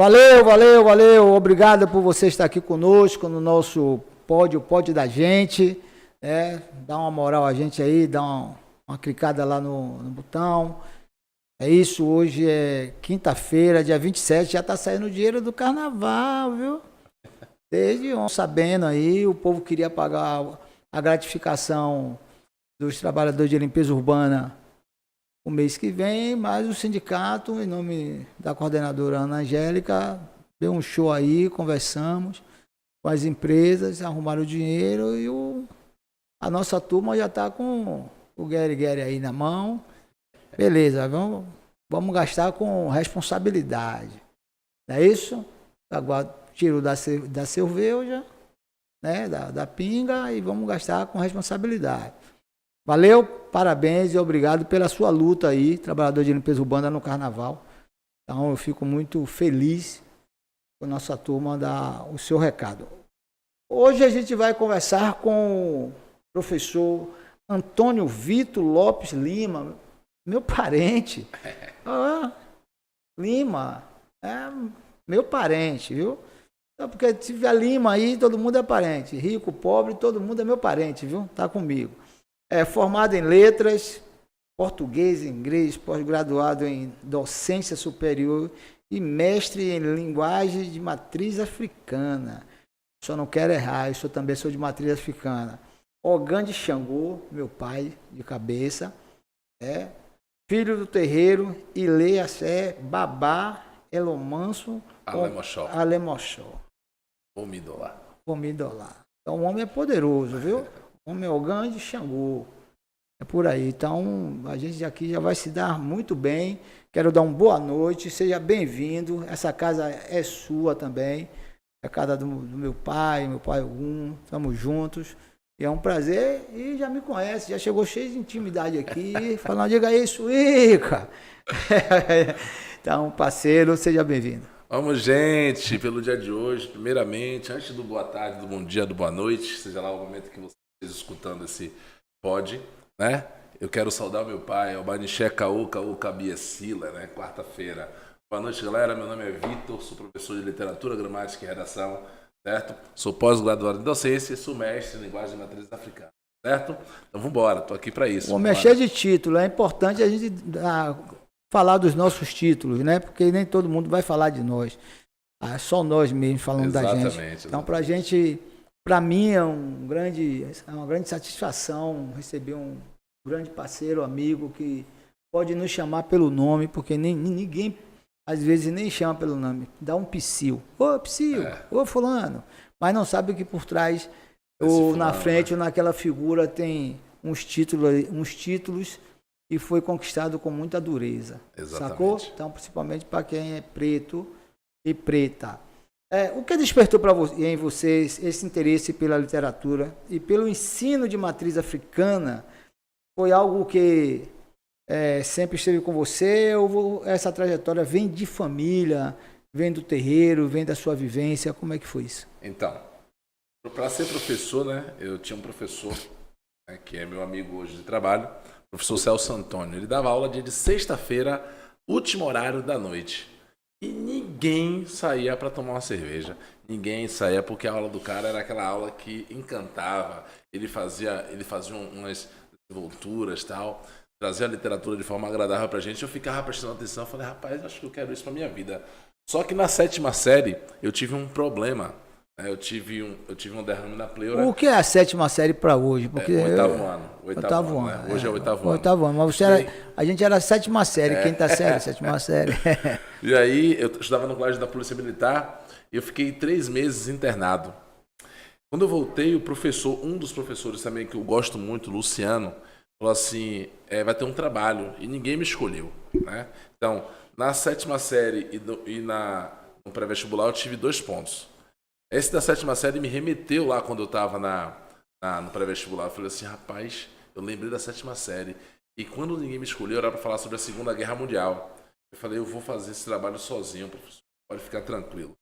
Valeu, valeu, valeu. Obrigado por você estar aqui conosco no nosso pódio, o pódio da gente. Dá uma moral a gente aí, dá uma clicada lá no botão. É isso, hoje é quinta-feira, dia 27, já tá saindo o dinheiro do carnaval, viu? Desde ontem, sabendo aí, o povo queria pagar a gratificação dos trabalhadores de limpeza urbana o mês que vem, mas o sindicato, em nome da coordenadora Ana Angélica, deu um show aí, conversamos com as empresas, arrumaram o dinheiro e a nossa turma já está com o guere-guere aí na mão. Beleza, vamos gastar com responsabilidade. Não é isso? Agora tiro da cerveja, né, da pinga e vamos gastar com responsabilidade. Valeu, parabéns e obrigado pela sua luta aí, trabalhador de limpeza urbana no carnaval. Então eu fico muito feliz com a nossa turma dar o seu recado. Hoje a gente vai conversar com o professor Antônio Vitor Lopes Lima, meu parente. Lima, meu parente, viu? Porque se tiver Lima aí, todo mundo é parente. Rico, pobre, todo mundo é meu parente, viu? Tá comigo. É formado em letras, português, inglês, pós-graduado em docência superior e mestre em linguagem de matriz africana. Só não quero errar, eu também sou de matriz africana. Ogã de Xangô, meu pai de cabeça, filho do terreiro, Ilê Axé, Babá, Elomanso, Alemoxó. Vou me idolar. Então o homem é poderoso, viu? O homem é Ogã de Xangô. É por aí. Então a gente aqui já vai se dar muito bem. Quero dar uma boa noite, seja bem-vindo. Essa casa é sua também. É a casa do meu pai Ogum. Estamos juntos. E é um prazer, e já me conhece, já chegou cheio de intimidade aqui, falando, diga aí, Suíca. Então, parceiro, seja bem-vindo. Vamos, gente, pelo dia de hoje, primeiramente, antes do boa tarde, do bom dia, do boa noite, seja lá o momento que você esteja escutando esse pod, né? Eu quero saudar meu pai, o Baniché Caô Cabiecila, né? Quarta-feira. Boa noite, galera, meu nome é Vitor, sou professor de literatura, gramática e redação. Certo? Sou pós-graduado em docência e sou mestre em linguagem de matriz africana. Certo? Então vamos embora, estou aqui para isso. O homem é cheio de título, é importante a gente falar dos nossos títulos, né? Porque nem todo mundo vai falar de nós. Só nós mesmos falando da gente. Então, para mim é uma grande satisfação receber um grande parceiro, amigo, que pode nos chamar pelo nome, porque ninguém às vezes nem chama pelo nome, dá um psil. Ô, psil, ô, fulano. Mas não sabe que por trás, ou na frente, ou naquela figura, tem uns títulos e foi conquistado com muita dureza. Exatamente. Sacou? Então, principalmente para quem é preto e preta. O que despertou em vocês esse interesse pela literatura e pelo ensino de matriz africana? Foi algo que sempre esteve com você, ou essa trajetória vem de família, vem do terreiro, vem da sua vivência? Como é que foi isso? Então, para ser professor, né, eu tinha um professor, né, que é meu amigo hoje de trabalho, o professor Celso Antônio. Ele dava aula dia de sexta-feira, último horário da noite. E ninguém saía para tomar uma cerveja. Ninguém saía, porque a aula do cara era aquela aula que encantava. Ele fazia umas desenvolturas e tal. Trazer a literatura de forma agradável pra gente, eu ficava prestando atenção, falei, rapaz, acho que eu quero isso pra minha vida. Só que na 7ª série, eu tive um problema, né? Eu tive um derrame na pleura. O que é a 7ª série para hoje? Porque oitavo ano. Né? Hoje é o oitavo ano. Oitavo ano, mas a gente era a 7ª série, quinta série, 7ª série. E aí, eu estudava no colégio da Polícia Militar, e eu fiquei 3 meses internado. Quando eu voltei, um dos professores também, que eu gosto muito, Luciano, falou assim, vai ter um trabalho, e ninguém me escolheu, né? Então, na 7ª série e no pré-vestibular eu tive 2 pontos. Esse da 7ª série me remeteu lá quando eu estava no pré-vestibular. Eu falei assim, rapaz, eu lembrei da 7ª série, e quando ninguém me escolheu era para falar sobre a Segunda Guerra Mundial. Eu falei, eu vou fazer esse trabalho sozinho, professor, pode ficar tranquilo.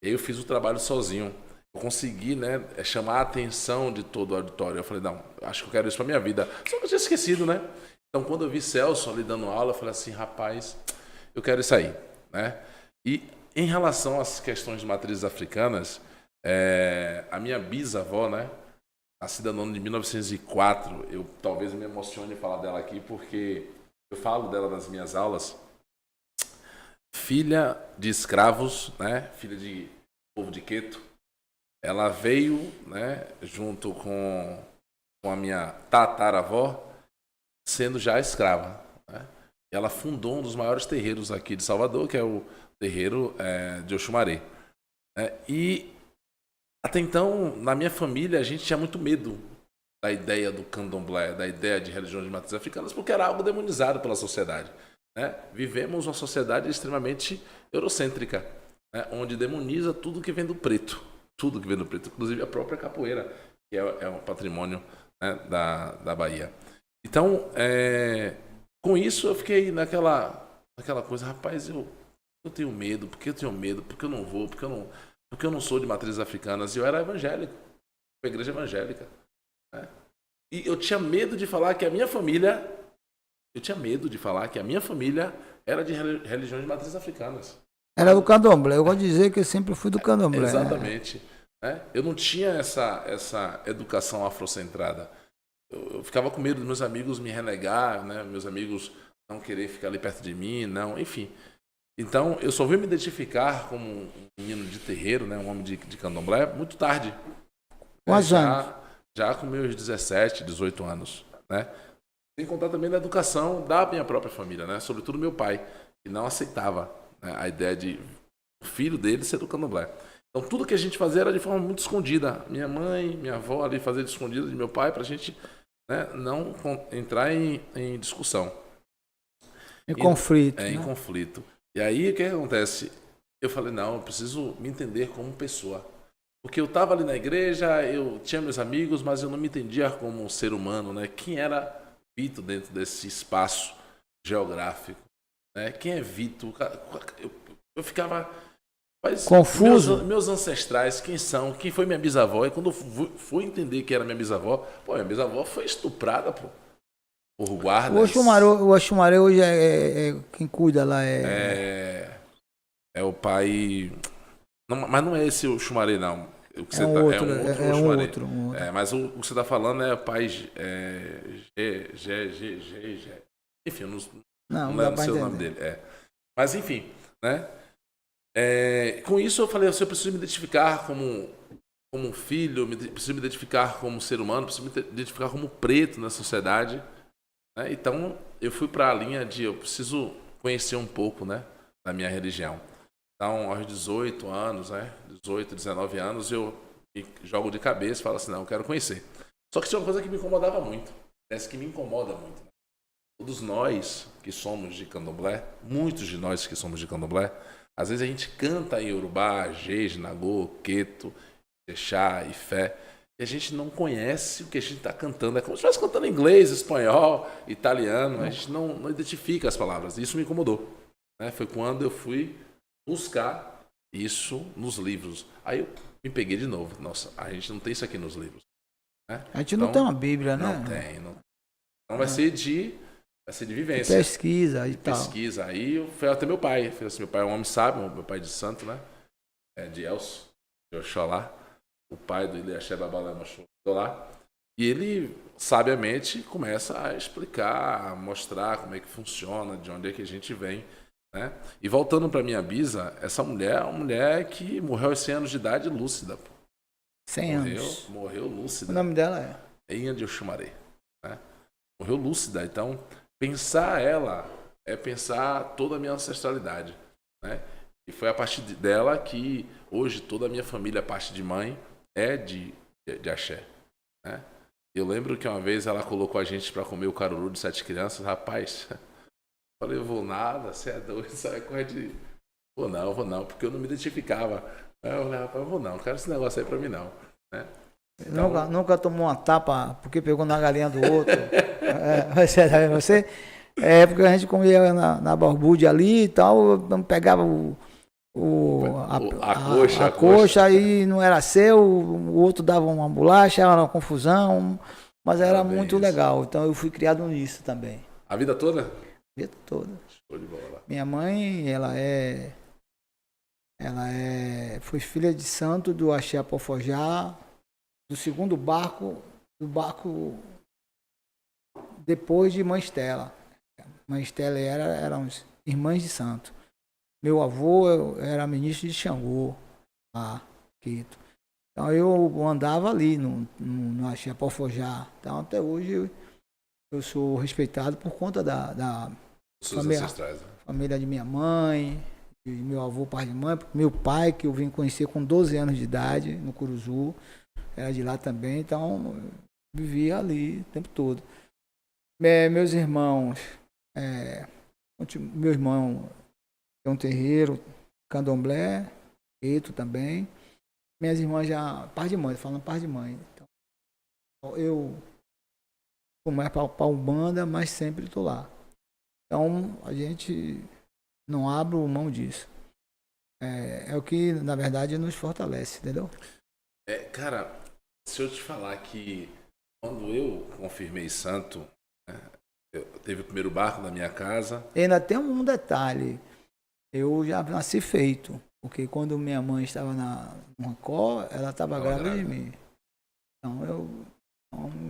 E aí eu fiz o trabalho sozinho. Eu consegui, né, chamar a atenção de todo o auditório. Eu falei, não, acho que eu quero isso pra minha vida. Só que eu tinha esquecido, né? Então, quando eu vi Celso ali dando aula, eu falei assim, rapaz, eu quero isso aí, né? E em relação às questões de matrizes africanas, a minha bisavó, né, nascida no ano de 1904, eu talvez me emocione falar dela aqui, porque eu falo dela nas minhas aulas, filha de escravos, né, filha de povo de Queto. Ela veio, né, junto com a minha tataravó, sendo já escrava, né? Ela fundou um dos maiores terreiros aqui de Salvador, que é o terreiro de Oxumaré. E até então, na minha família, a gente tinha muito medo da ideia do candomblé, da ideia de religiões de matrizes africanas, porque era algo demonizado pela sociedade, né? Vivemos uma sociedade extremamente eurocêntrica, né, onde demoniza tudo que vem do preto. Tudo que vem do preto, inclusive a própria capoeira, que é um patrimônio, né, da Bahia. Então, com isso eu fiquei naquela coisa, rapaz, eu tenho medo, porque eu tenho medo, porque eu não vou, porque eu não sou de matrizes africanas, e eu era evangélico, a igreja evangélica, né? E eu tinha medo de falar que a minha família, era de religiões de matrizes africanas. Era do candomblé. Eu vou dizer que eu sempre fui do candomblé. Exatamente. Né? Eu não tinha essa educação afrocentrada. Eu ficava com medo dos meus amigos me renegar, né? Meus amigos não querer ficar ali perto de mim, não, enfim. Então, eu só vim me identificar como um menino de terreiro, né? Um homem de candomblé, muito tarde. Quantos anos? Já com meus 17, 18 anos, né? Sem contar também da educação da minha própria família, né? Sobretudo meu pai, que não aceitava, né, a ideia de o filho dele ser do candomblé. Então, tudo que a gente fazia era de forma muito escondida. Minha mãe, minha avó ali fazia de escondido de meu pai para a gente, né, não entrar em discussão. Em conflito. Em conflito. E aí, o que acontece? Eu falei, não, eu preciso me entender como pessoa. Porque eu estava ali na igreja, eu tinha meus amigos, mas eu não me entendia como um ser humano, né? Quem era Vitor dentro desse espaço geográfico? Né? Quem é Vitor? Eu ficava... Confuso. Meus ancestrais, quem são? Quem foi minha bisavó? E quando eu fui entender que era minha bisavó, minha bisavó foi estuprada por guardas. O Oxumaré hoje quem cuida lá É o pai... Não, mas não é esse o Xumaré, não. O que outro. Mas o que você está falando é o pai enfim, eu não sei o nome dele. Mas enfim, né? Com isso eu falei, eu preciso me identificar como um filho, preciso me identificar como ser humano, preciso me identificar como preto na sociedade, né? Então eu fui para a linha de eu preciso conhecer um pouco, né, da minha religião. Então, aos 18 anos, né, 18, 19 anos, eu me jogo de cabeça e falo assim, não, eu quero conhecer. Só que tinha uma coisa que me incomodava muito, parece que me incomoda muito. Todos nós que somos de candomblé, muitos de nós que somos de candomblé, às vezes a gente canta em Yorubá, Jeje, Nagô, Queto, Exá, Ifé, e a gente não conhece o que a gente está cantando. É como se estivesse cantando inglês, espanhol, italiano, a gente não identifica as palavras. Isso me incomodou, né? Foi quando eu fui buscar isso nos livros. Aí eu me peguei de novo. Nossa, a gente não tem isso aqui nos livros, né? A gente não tem uma Bíblia, né? Não tem. Então vai ser de vivência. Pesquisa e tal. Pesquisa. Aí eu fui até meu pai. Eu falei assim, meu pai é um homem sábio, meu pai de santo, né? De Elcio, de Oxalá, o pai do Ilhaxé Babalama lá. E ele, sabiamente, começa a explicar, a mostrar como é que funciona, de onde é que a gente vem, né? E voltando para minha bisa, essa mulher é uma mulher que morreu aos 100 anos de idade, lúcida. 100 anos. Morreu lúcida. O nome dela é Inha de Oxumaré, né? Morreu lúcida. Então, pensar ela é pensar toda a minha ancestralidade, né? E foi a partir dela que hoje toda a minha família, a parte de mãe, é de axé, né? Eu lembro que uma vez ela colocou a gente para comer o caruru de 7 crianças. Rapaz, falei, eu vou nada, você é doido, você vai correr de... Vou não, porque eu não me identificava. Eu falei, rapaz, eu vou não quero esse negócio aí pra mim não, né? Então... Nunca tomou uma tapa porque pegou na galinha do outro. Você? Porque a gente comia na Barbude ali e tal, pegava a coxa e não era seu, o outro dava uma bolacha, era uma confusão, mas era muito legal. Então eu fui criado nisso também. A vida toda? A vida toda. Show de bola. Minha mãe, ela é Foi filha de santo do Axé Apofojá, do segundo barco, do barco depois de Mãe Estela. Mãe Estela eram irmãs de santo. Meu avô era ministro de Xangô, lá, Quito. Então eu andava ali no Axé Apofojá. Então até hoje eu sou respeitado por conta da Seus ancestrais, né? família de minha mãe, de meu avô, pai de mãe, meu pai, que eu vim conhecer com 12 anos de idade, no Curuzu, era de lá também, então vivia ali o tempo todo. Meus irmãos, meu irmão tem um terreiro, candomblé, Eto também. Minhas irmãs já, par de mãe, falando par de mãe. Então, eu, como é para Umbanda, mas sempre estou lá. Então, a gente não abre mão disso. É o que, na verdade, nos fortalece, entendeu? Cara, se eu te falar que quando eu confirmei santo, né, teve o primeiro barco na minha casa. E ainda tem um detalhe. Eu já nasci feito. Porque quando minha mãe estava no Rancor, ela estava grávida de mim. Então,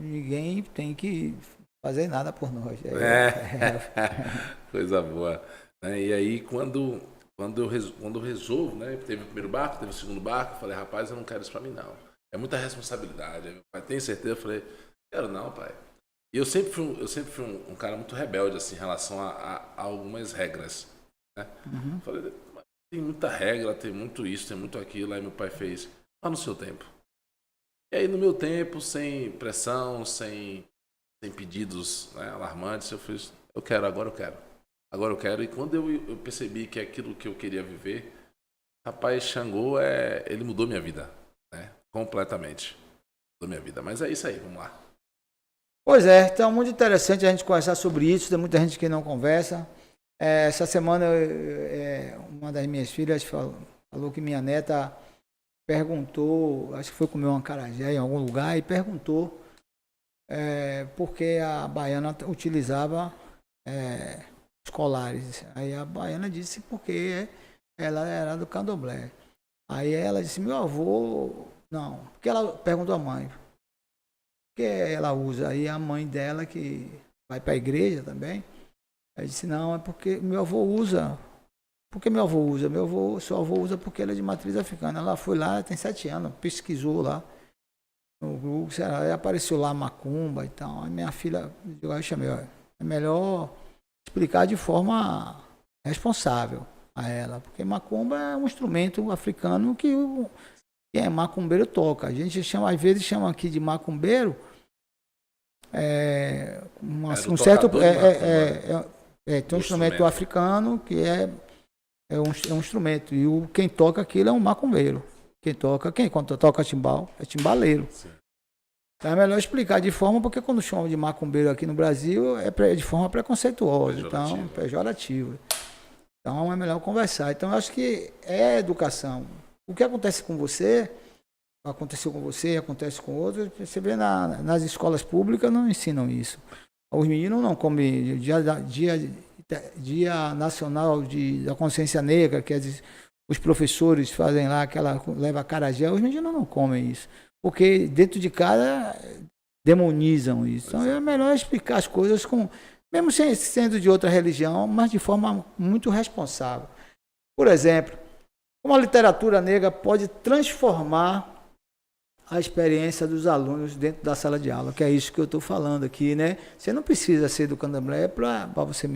ninguém tem que fazer nada por nós. Coisa boa. E aí, quando eu resolvo, né? Teve o primeiro barco, teve o segundo barco, eu falei, rapaz, eu não quero isso pra mim, não. É muita responsabilidade. Aí meu pai, tem certeza? Eu falei, quero não, pai. E eu sempre fui um cara muito rebelde, assim, em relação a algumas regras, né? Uhum. Eu falei, tem muita regra, tem muito isso, tem muito aquilo. Aí meu pai fez, vá no seu tempo. E aí, no meu tempo, sem pressão, sem pedidos, né, alarmantes, eu fiz, eu quero, agora eu quero. Agora eu quero. E quando eu percebi que é aquilo que eu queria viver, rapaz, Xangô, ele mudou minha vida, né? Completamente. Mudou minha vida. Mas é isso aí, vamos lá. Pois é, então muito interessante a gente conversar sobre isso. Tem muita gente que não conversa. Essa semana, uma das minhas filhas falou que minha neta perguntou, acho que foi comer uma acarajé em algum lugar, e perguntou porque a baiana utilizava os colares. Aí a baiana disse porque ela era do candomblé. Aí ela disse, meu avô... Não, porque ela perguntou à mãe. Que ela usa? Aí a mãe dela, que vai para a igreja também, ela disse, não, é porque meu avô usa. Por que meu avô usa? Seu avô usa porque ele é de matriz africana. Ela foi lá, tem 7 anos, pesquisou lá no Google, aí apareceu lá macumba e tal. Aí minha filha, eu chamei, é melhor explicar de forma responsável a ela, porque macumba é um instrumento africano que macumbeiro toca. A gente às vezes chama aqui de macumbeiro um certo tem um instrumento africano que é um instrumento, e quem toca aquilo é um macumbeiro. Quando toca timbal é timbaleiro. Sim. Então é melhor explicar de forma, porque quando chamam de macumbeiro aqui no Brasil é de forma preconceituosa, então pejorativa. Então é melhor conversar. Então eu acho que é educação. O que acontece com você, aconteceu com você, acontece com outros, você vê nas escolas públicas não ensinam isso. Os meninos não comem dia nacional da consciência negra, que os professores fazem lá, leva acarajé, os meninos não comem isso. Porque dentro de casa demonizam isso. Então é melhor explicar as coisas mesmo sendo de outra religião, mas de forma muito responsável. Por exemplo, como a literatura negra pode transformar a experiência dos alunos dentro da sala de aula, que é isso que eu estou falando aqui, né? Você não precisa ser do candomblé para você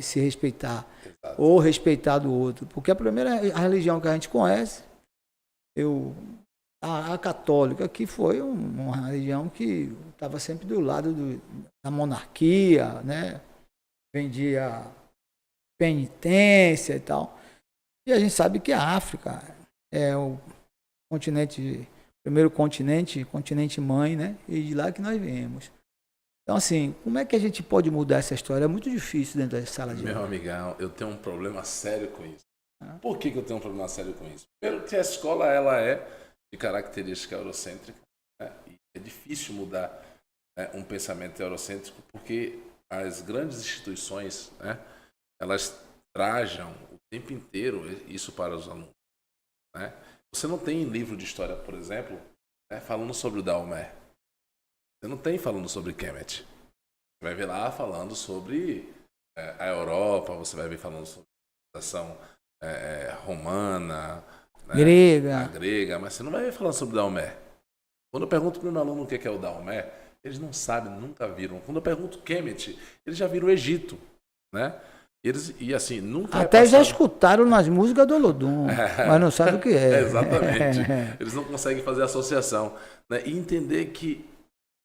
se respeitar. Exato. Ou respeitar do outro, porque a primeira religião que a gente conhece, a católica, que foi uma religião que estava sempre do lado da monarquia, né? Vendia penitência e tal. E a gente sabe que a África é o primeiro continente mãe, né? E de lá que nós viemos. Então, assim, como é que a gente pode mudar essa história? É muito difícil dentro da sala de aula. Meu amigão, eu tenho um problema sério com isso. Por que eu tenho um problema sério com isso? Primeiro que a escola, ela é de característica eurocêntrica, né? E é difícil mudar um pensamento eurocêntrico, porque as grandes instituições, né, elas trajam o tempo inteiro isso para os alunos. né? Você não tem livro de história, por exemplo, né, falando sobre o Daomé. Você não tem falando sobre Kemet. Você vai ver lá falando sobre a Europa, você vai ver falando sobre a civilização romana, né, Grega. a grega, mas você não vai ver falando sobre o Daomé. Quando eu pergunto para o meu aluno o que é o Daomé, eles não sabem, nunca viram. Quando eu pergunto Kemet, eles já viram o Egito, né? E assim, nunca Até já escutaram nas músicas do Olodum, mas não sabem o que é. Exatamente. Eles não conseguem fazer associação, né? E entender que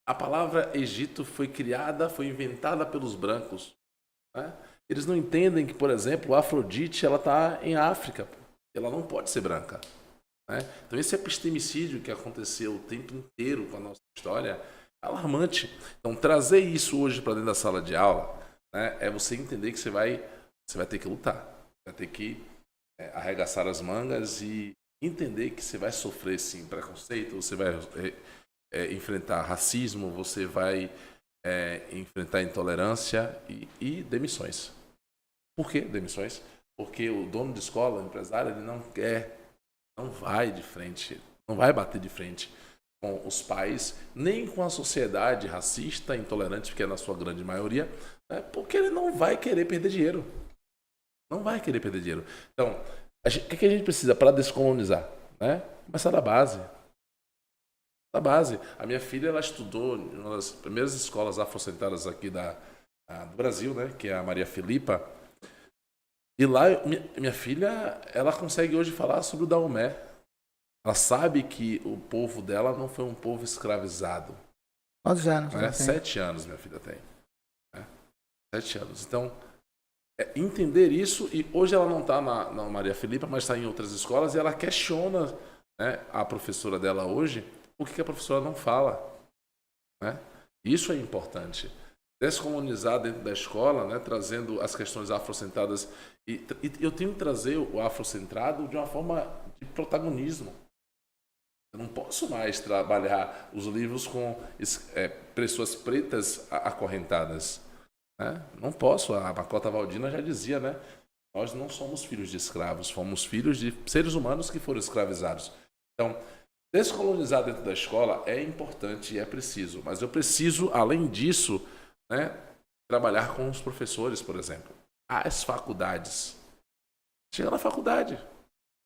a palavra Egito foi criada, foi inventada pelos brancos, né? Eles não entendem que, por exemplo, a Afrodite ela está em África. Ela não pode ser branca, né? Então esse epistemicídio que aconteceu o tempo inteiro com a nossa história é alarmante. Então trazer isso hoje para dentro da sala de aula, né, é você entender que você vai ter que lutar, vai ter que arregaçar as mangas e entender que você vai sofrer sim preconceito, você vai enfrentar racismo, você vai enfrentar intolerância e demissões. Por que demissões? Porque o dono de escola, o empresário, ele não vai de frente, não vai bater de frente com os pais, nem com a sociedade racista, intolerante, que é na sua grande maioria, né, porque ele não vai querer perder dinheiro. Não vai querer perder dinheiro. Então, o que a gente precisa para descolonizar? Né? Começar da base. Da base. A minha filha, ela estudou em uma das primeiras escolas afrocentradas aqui do Brasil, né, que é a Maria Filipa. E lá, minha filha, ela consegue hoje falar sobre o Daomé. Ela sabe que o povo dela não foi um povo escravizado. Quantos anos? Né? 7 anos minha filha tem. Né? 7 anos. Então, entender isso, e hoje ela não está na Maria Filipa, mas está em outras escolas, e ela questiona, né, a professora dela hoje, por que a professora não fala. Né? Isso é importante. Descolonizar dentro da escola, né, trazendo as questões afrocentradas. E eu tenho que trazer o afrocentrado de uma forma de protagonismo. Eu não posso mais trabalhar os livros com pessoas pretas acorrentadas. Né? Não posso. A Macota Valdina já dizia, né? Nós não somos filhos de escravos, fomos filhos de seres humanos que foram escravizados. Então, descolonizar dentro da escola é importante e é preciso. Mas eu preciso, além disso, né, trabalhar com os professores, por exemplo. As faculdades. Chega na faculdade.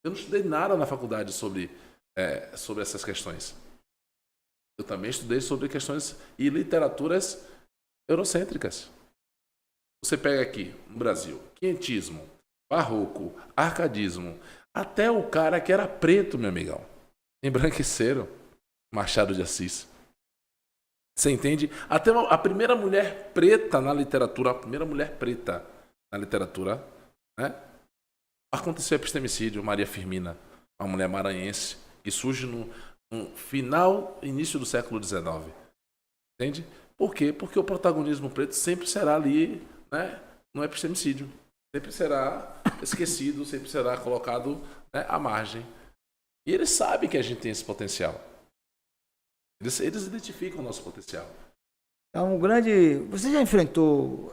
Eu não estudei nada na faculdade sobre essas questões. Eu também estudei sobre questões e literaturas eurocêntricas. Você pega aqui, no Brasil, quinhentismo, barroco, arcadismo, até o cara que era preto, meu amigão, embranqueceram, Machado de Assis. Você entende? Até a primeira mulher preta na literatura, né? Aconteceu epistemicídio, Maria Firmina, uma mulher maranhense, que surge no início do século XIX. Entende? Por quê? Porque o protagonismo preto sempre será ali, né, no epistemicídio. Sempre será esquecido, sempre será colocado, né, à margem. E eles sabem que a gente tem esse potencial. Eles identificam o nosso potencial. É um grande... Você já enfrentou,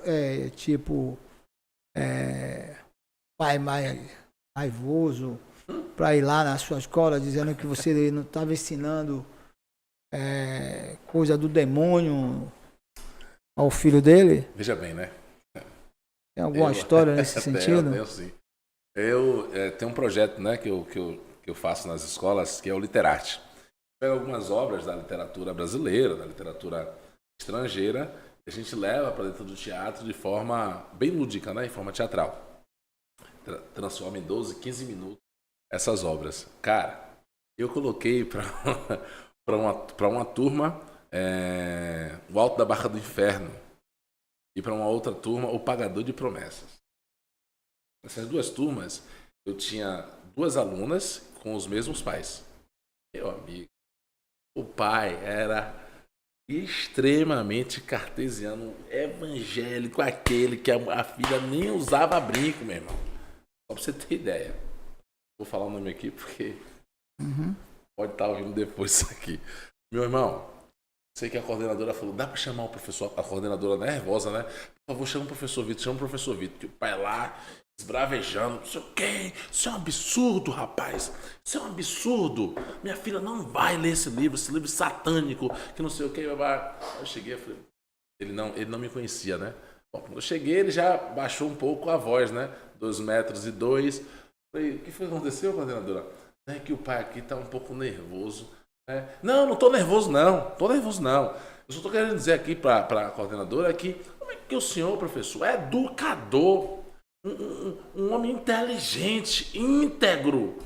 pai mais raivoso para ir lá na sua escola dizendo que você não estava ensinando coisa do demônio ao filho dele? Veja bem, né? Tem alguma história nesse sentido? Tenho sim. Eu tenho um projeto, né, que eu faço nas escolas, que é o Literarte. Pega algumas obras da literatura brasileira, da literatura estrangeira, e a gente leva para dentro do teatro de forma bem lúdica, né, em forma teatral. Transforma em 12, 15 minutos essas obras. Cara, eu coloquei para uma turma O Alto da Barra do Inferno e para uma outra turma O Pagador de Promessas. Nessas duas turmas, eu tinha 2 alunas com os mesmos pais. Meu amigo, o pai era extremamente cartesiano, evangélico, aquele que a filha nem usava brinco, meu irmão. Só pra você ter ideia. Vou falar o nome aqui porque pode estar ouvindo depois isso aqui. Meu irmão, sei que a coordenadora falou, dá pra chamar o professor, a coordenadora nervosa, né? Por favor, chama o professor Vitor, Que o pai lá esbravejando, não sei o quê, isso é um absurdo, rapaz, isso é um absurdo, minha filha não vai ler esse livro satânico, que não sei o quê. Eu cheguei e falei, ele não me conhecia, né? Bom, quando eu cheguei, ele já baixou um pouco a voz, né? 2,2 m. Falei, o que foi que aconteceu, coordenadora? É que o pai aqui tá um pouco nervoso. Né? Não tô nervoso não. Eu só tô querendo dizer aqui para a coordenadora que como é que o senhor, professor, é educador, um homem inteligente, íntegro,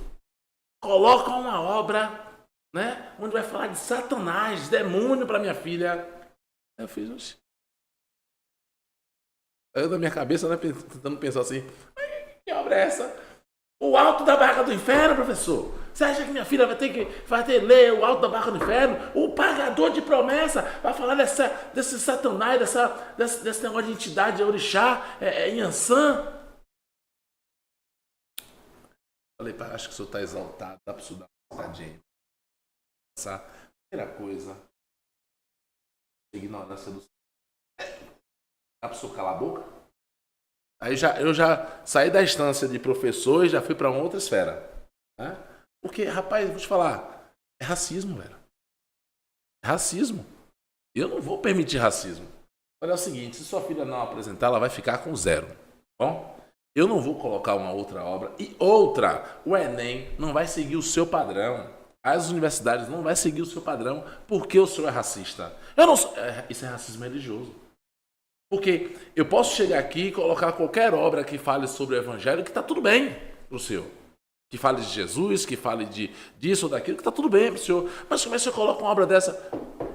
coloca uma obra, né? Onde vai falar de Satanás, demônio para minha filha. Aí eu fiz, oxi. Eu na minha cabeça, né, tentando pensar assim, que obra é essa? O Alto da Barca do Inferno, professor? Você acha que minha filha vai ter que ler o Alto da Barca do Inferno? O Pagador de Promessa vai falar desse Satanás, desse negócio de entidade, orixá, Yansan? Falei, pai, acho que o senhor está exaltado, dá para o senhor dar uma passadinha. Essa primeira coisa, ignorância do senhor. Dá para o senhor calar a boca? Aí eu já saí da instância de professor e já fui para uma outra esfera. Né? Porque, rapaz, vou te falar, é racismo, velho. É racismo. Eu não vou permitir racismo. Olha, é o seguinte, se sua filha não apresentar, ela vai ficar com 0. Bom? Eu não vou colocar uma outra obra. E outra, o Enem não vai seguir o seu padrão. As universidades não vai seguir o seu padrão porque o senhor é racista. Eu não sou, isso é racismo religioso. Porque eu posso chegar aqui e colocar qualquer obra que fale sobre o evangelho, que está tudo bem para o senhor. Que fale de Jesus, que fale disso ou daquilo, que está tudo bem para o senhor. Mas como é que você coloca uma obra dessa?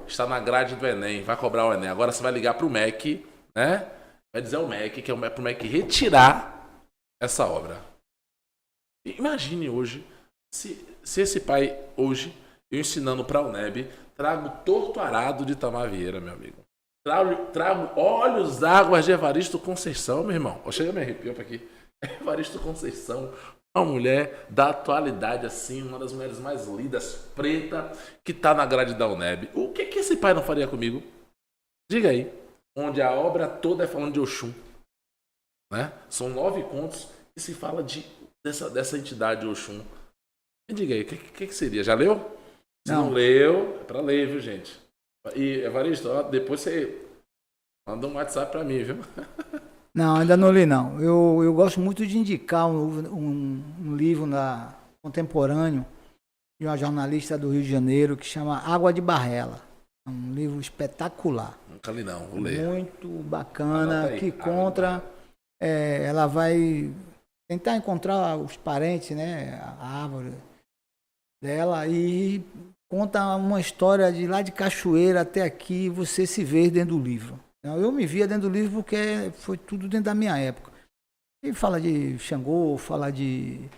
Está na grade do Enem, vai cobrar o Enem. Agora você vai ligar para o MEC, né? Vai dizer ao MEC, que é para o MEC retirar essa obra. E imagine hoje, se esse pai hoje, eu ensinando para a UNEB, trago torto arado de Itamar Vieira, meu amigo. Trago olhos d'água de Evaristo Conceição, meu irmão. Chega, me arrepiou para aqui. Evaristo Conceição, uma mulher da atualidade, assim, uma das mulheres mais lindas, preta, que está na grade da UNEB. O que esse pai não faria comigo? Diga aí. Onde a obra toda é falando de Oxum. Né? São 9 contos que se fala dessa entidade Oxum. Me diga aí, o que seria? Já leu? Se não leu, é para ler, viu, gente? E, Evaristo, depois você manda um WhatsApp para mim, viu? Não, ainda não li, não. Eu gosto muito de indicar um livro contemporâneo de uma jornalista do Rio de Janeiro que chama Água de Barrela. É um livro espetacular. Nunca li, não. Vou ler. Muito bacana, que conta... ela vai tentar encontrar os parentes, né? A árvore dela e... conta uma história de lá de Cachoeira até aqui, você se vê dentro do livro. Eu me via dentro do livro porque foi tudo dentro da minha época. E fala de Xangô, fala de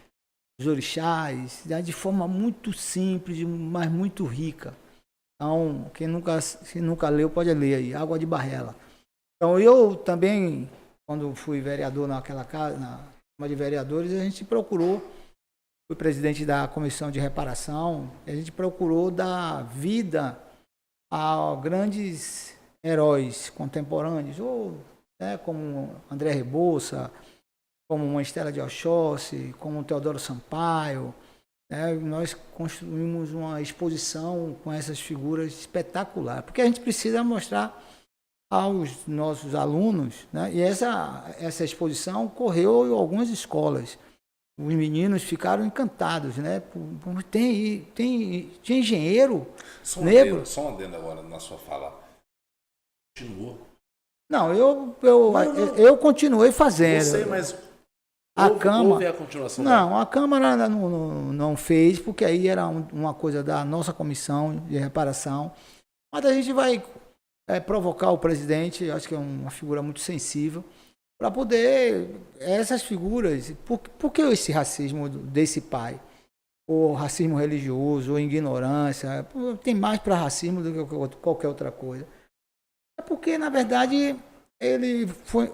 orixás, de forma muito simples, mas muito rica. Então, quem nunca leu, pode ler aí, Água de Barrela. Então, eu também, quando fui vereador naquela casa, na Câmara de Vereadores, a gente procurou, fui presidente da Comissão de Reparação, a gente procurou dar vida a grandes heróis contemporâneos, ou, né, como André Rebouça, como uma Estela de Oxóssi, como Teodoro Sampaio. Né, nós construímos uma exposição com essas figuras espetaculares, porque a gente precisa mostrar aos nossos alunos, né, e essa exposição correu em algumas escolas. Os meninos ficaram encantados, né? Tem engenheiro negro. Só um adendo agora na sua fala. Continuou? Não, eu continuei fazendo. Eu sei, mas houve a continuação. Não, a Câmara não fez, porque aí era uma coisa da nossa comissão de reparação. Mas a gente vai provocar o presidente, acho que é uma figura muito sensível, para poder, essas figuras, por que esse racismo desse pai? Ou racismo religioso, ou ignorância, tem mais para racismo do que qualquer outra coisa. É porque, na verdade, ele foi,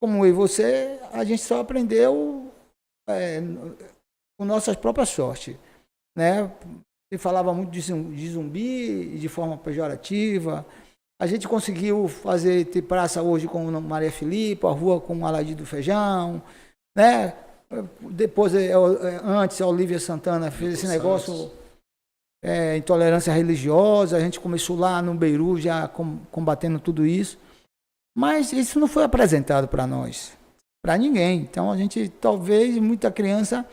como eu e você, a gente só aprendeu com nossas próprias sortes. Né? Ele falava muito de zumbi, de forma pejorativa. A gente conseguiu ter praça hoje com Maria Filipe, a rua com o Aladim do Feijão, né? Depois, antes, a Olívia Santana fez esse negócio, intolerância religiosa, a gente começou lá no Beiru já combatendo tudo isso, mas isso não foi apresentado para nós, para ninguém. Então a gente, talvez, muita criança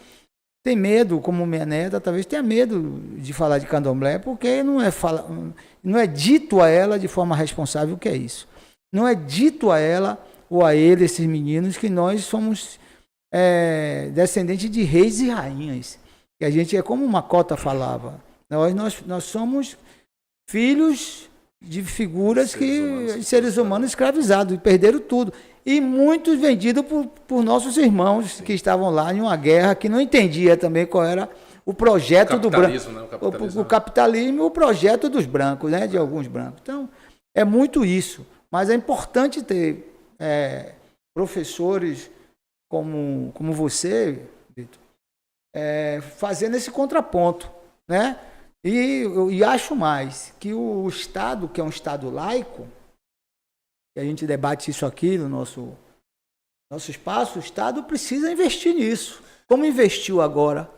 tem medo, como minha neta, talvez tenha medo de falar de candomblé, porque não é dito a ela de forma responsável o que é isso. Não é dito a ela ou a ele, esses meninos, que nós somos descendentes de reis e rainhas. E a gente é como uma cota falava. Nós somos filhos de figuras seres humanos escravizados, e perderam tudo. E muitos vendidos por nossos irmãos que estavam lá em uma guerra que não entendia também qual era o projeto do branco. Né? O capitalismo e o projeto dos brancos, né? De alguns brancos. Então, é muito isso. Mas é importante ter professores como você, Vitor, fazendo esse contraponto, né? E acho mais que o Estado, que é um Estado laico, e a gente debate isso aqui no nosso espaço, o Estado precisa investir nisso. Como investiu agora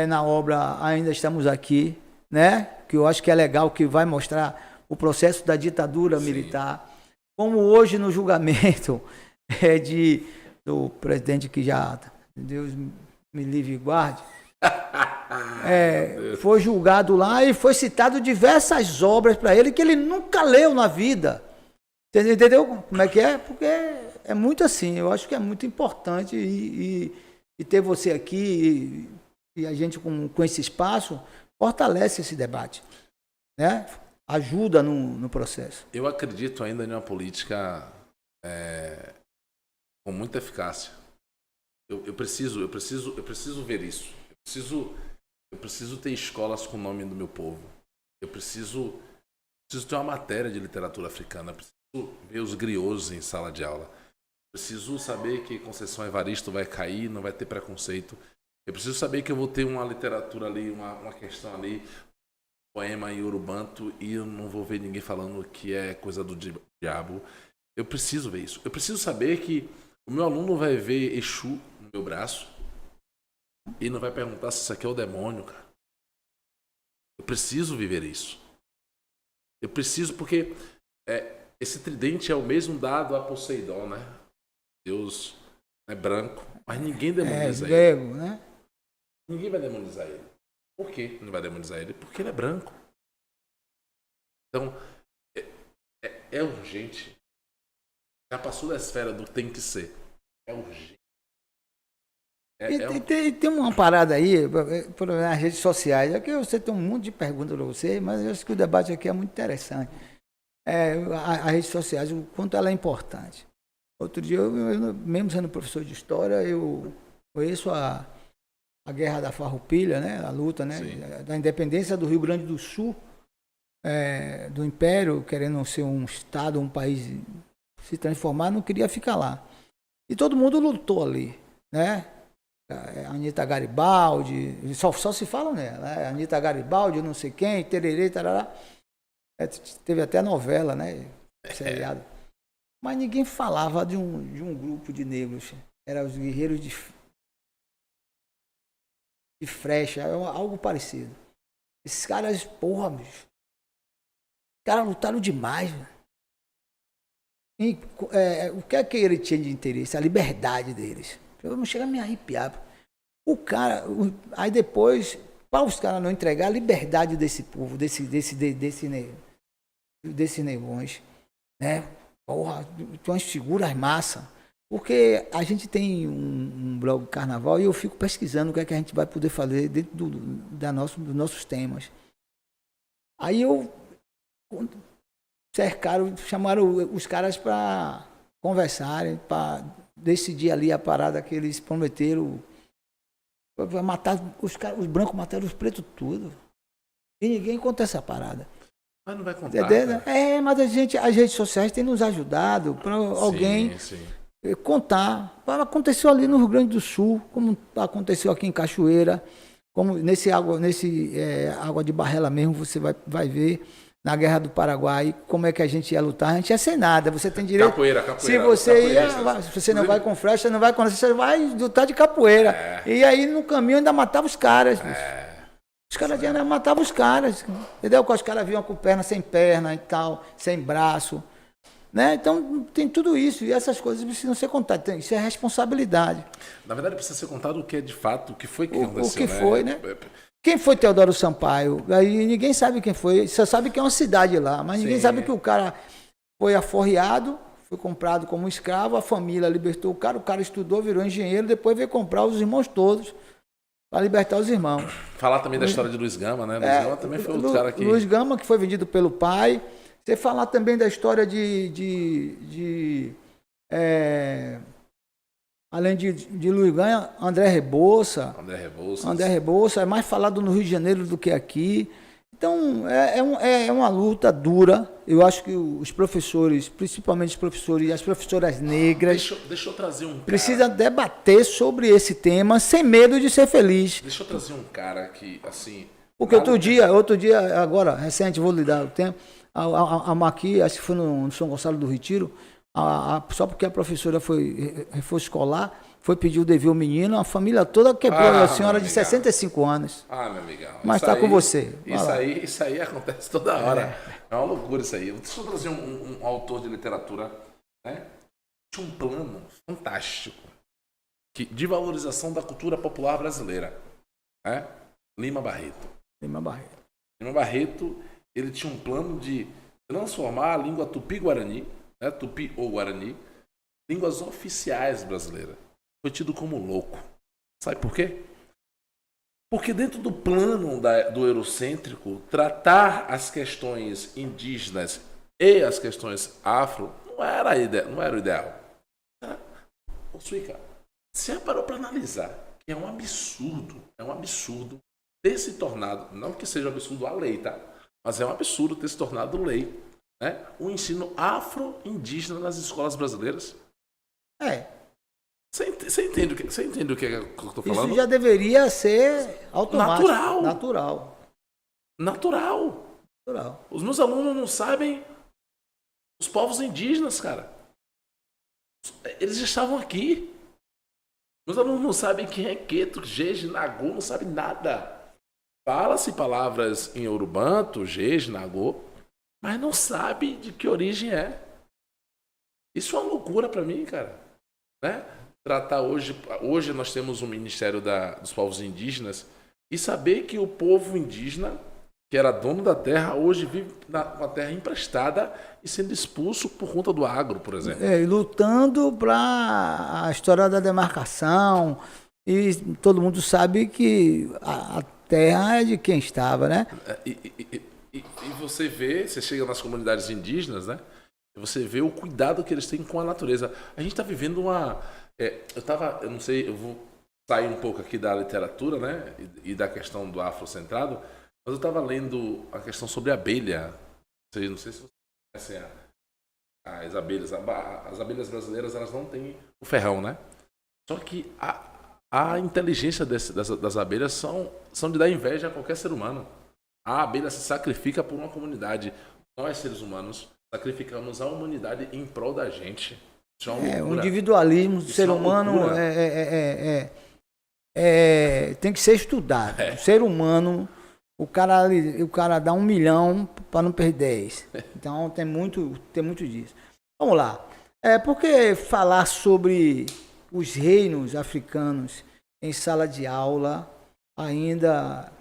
na obra Ainda Estamos Aqui, né? Que eu acho que é legal, que vai mostrar o processo da ditadura militar. Como hoje no julgamento do presidente que já, Deus me livre e guarde, foi julgado lá e foi citado diversas obras para ele que ele nunca leu na vida. Entendeu como é que é? Porque é muito assim, eu acho que é muito importante e ter você aqui e a gente com esse espaço fortalece esse debate, né? Ajuda no processo. Eu acredito ainda em uma política com muita eficácia. Eu preciso ver isso. Eu preciso ter escolas com o nome do meu povo. Eu preciso ter uma matéria de literatura africana. Eu preciso ver os griots em sala de aula. Eu preciso saber que Conceição Evaristo vai cair, não vai ter preconceito. Eu preciso saber que eu vou ter uma literatura ali, uma questão ali, poema em urubanto, e eu não vou ver ninguém falando que é coisa do diabo. Eu preciso ver isso. Eu preciso saber que o meu aluno vai ver Exu no meu braço e não vai perguntar se isso aqui é o demônio, cara. Eu preciso viver isso. Eu preciso, porque esse tridente é o mesmo dado a Poseidon, né? Deus é branco, mas ninguém demoniza ele. Né? Ninguém vai demonizar ele. Por que não vai demonizar ele? Porque ele é branco. Então, é urgente. Já passou da esfera do tem que ser. É urgente. Tem uma parada aí, nas redes sociais, que você tem um monte de perguntas para você, mas eu acho que o debate aqui é muito interessante. As redes sociais, o quanto ela é importante. Outro dia, eu mesmo sendo professor de história, eu conheço a Guerra da Farroupilha, né? A luta, né? Da independência do Rio Grande do Sul, do Império, querendo ser um estado, um país, se transformar, não queria ficar lá. E todo mundo lutou ali, né? Anita Garibaldi, só se fala nela, né? Anita Garibaldi, não sei quem, tererê, tarará. Teve até novela, né? Seriado. Mas ninguém falava de um grupo de negros. Eram os guerreiros de Frecha, algo parecido. Esses caras, porra, bicho. Os caras lutaram demais, velho. O que é que ele tinha de interesse? A liberdade deles. Eu não chego a me arrepiar. O cara, aí depois, para os caras não entregar a liberdade desse povo, desses negões, né? Porra, tem umas figuras massa. Porque a gente tem um blog carnaval e eu fico pesquisando o que é que a gente vai poder fazer dentro dos nossos temas. Aí chamaram os caras para conversarem, para decidir ali a parada que eles prometeram. Matar os brancos mataram os pretos tudo. E ninguém conta essa parada. Mas não vai contar. Mas as redes sociais têm nos ajudado para alguém contar. Aconteceu ali no Rio Grande do Sul, como aconteceu aqui em Cachoeira, como nesse água de Barrela mesmo, você vai ver. na Guerra do Paraguai, como é que a gente ia lutar? A gente ia sem nada, você tem direito... Capoeira. Se você se você não vai com flecha, não vai com... Você vai lutar de capoeira. E aí, no caminho, ainda matava os caras. Os caras ainda matavam os caras, entendeu? Porque os caras vinham com perna e tal, sem braço. Né? Então, tem tudo isso. E essas coisas precisam ser contadas. Isso é responsabilidade. Na verdade, precisa ser contado o que é de fato, o que foi que aconteceu. O que foi, né? Quem foi Teodoro Sampaio? Aí ninguém sabe quem foi. Só sabe que é uma cidade lá. Mas ninguém sabe que o cara foi aforreado, foi comprado como escravo, a família libertou o cara estudou, virou engenheiro, depois veio comprar os irmãos todos para libertar os irmãos. Falar também da história de Luiz Gama, né? Luiz Gama também foi outro cara que... Luiz Gama, que foi vendido pelo pai. Você falar também da história além de Luiz Gama, André Rebouça. André Rebouça é mais falado no Rio de Janeiro do que aqui. Então, é uma luta dura. Eu acho que os professores, principalmente os professores e as professoras negras... Deixa eu trazer um cara... Precisa debater sobre esse tema sem medo de ser feliz. Deixa eu trazer um cara que, assim... Porque outro dia, agora, recente, vou lhe dar o tempo, a Maqui, acho que foi no São Gonçalo do Retiro, só porque a professora foi reforço escolar, foi pedir o dever ao menino, a família toda quebrou, a senhora de 65 anos. Meu amigão. Mas está com você. Isso aí acontece toda hora. É uma loucura isso aí. Deixa eu trazer um autor de literatura, né? Tinha um plano fantástico de valorização da cultura popular brasileira. Né? Lima Barreto. Lima Barreto, ele tinha um plano de transformar a língua tupi-guarani, né, tupi ou guarani, línguas oficiais brasileiras. Foi tido como louco. Sabe por quê? Porque dentro do plano do eurocêntrico, tratar as questões indígenas e as questões afro não era o ideal. Ô, Suíca, você parou para analisar que é um absurdo ter se tornado, não que seja um absurdo a lei, tá? Mas é um absurdo ter se tornado lei, né? O ensino afro-indígena nas escolas brasileiras. Você entende o que eu estou falando? Isso já deveria ser automático. Natural. Os meus alunos não sabem os povos indígenas, cara. Eles já estavam aqui. Meus alunos não sabem quem é Queto, Jeje, Nagô, não sabem nada. Fala-se palavras em Urubanto, Jeje, Nagô, mas não sabe de que origem é. Isso é uma loucura para mim, cara. Né? Tratar hoje nós temos um Ministério dos Povos Indígenas e saber que o povo indígena, que era dono da terra, hoje vive com a terra emprestada e sendo expulso por conta do agro, por exemplo. E lutando para a história da demarcação, e todo mundo sabe que a terra é de quem estava, né? E você chega nas comunidades indígenas, né? E você vê o cuidado que eles têm com a natureza. A gente está vivendo eu não sei, eu vou sair um pouco aqui da literatura, né? E da questão do afrocentrado, mas eu estava lendo a questão sobre a abelha. Não sei se vocês conhecem as abelhas. As abelhas brasileiras, elas não têm o ferrão, né? Só que a inteligência das abelhas são de dar inveja a qualquer ser humano. A abelha se sacrifica por uma comunidade. Nós, seres humanos, sacrificamos a humanidade em prol da gente. Isso é uma loucura. O individualismo do ser humano tem que ser estudado. O ser humano, o cara dá 1 milhão para não perder 10. Então tem muito disso. Vamos lá. Por que falar sobre os reinos africanos em sala de aula ainda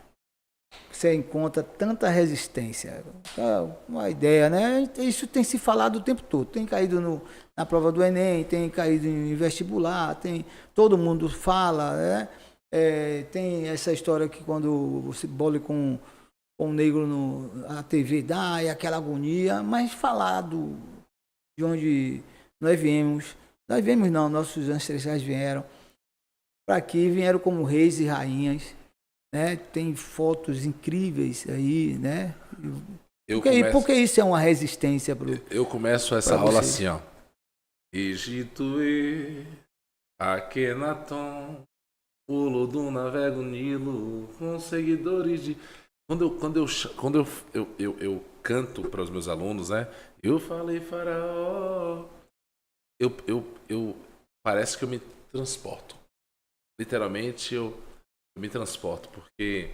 você encontra tanta resistência? É uma ideia, né? Isso tem se falado o tempo todo. Tem caído na prova do Enem, tem caído em vestibular, todo mundo fala, né? Tem essa história que quando você bole com um negro na TV dá, e aquela agonia, mas falado de onde nós viemos não, nossos ancestrais vieram para aqui, vieram como reis e rainhas, né? Tem fotos incríveis aí, né? Por que isso é uma resistência eu começo essa aula assim, ó. Egito e Akhenaton, Olodum navega o Nilo com seguidores de... Quando eu canto para os meus alunos, né? Eu falei faraó. Parece que eu me transporto. Literalmente eu me transporto, porque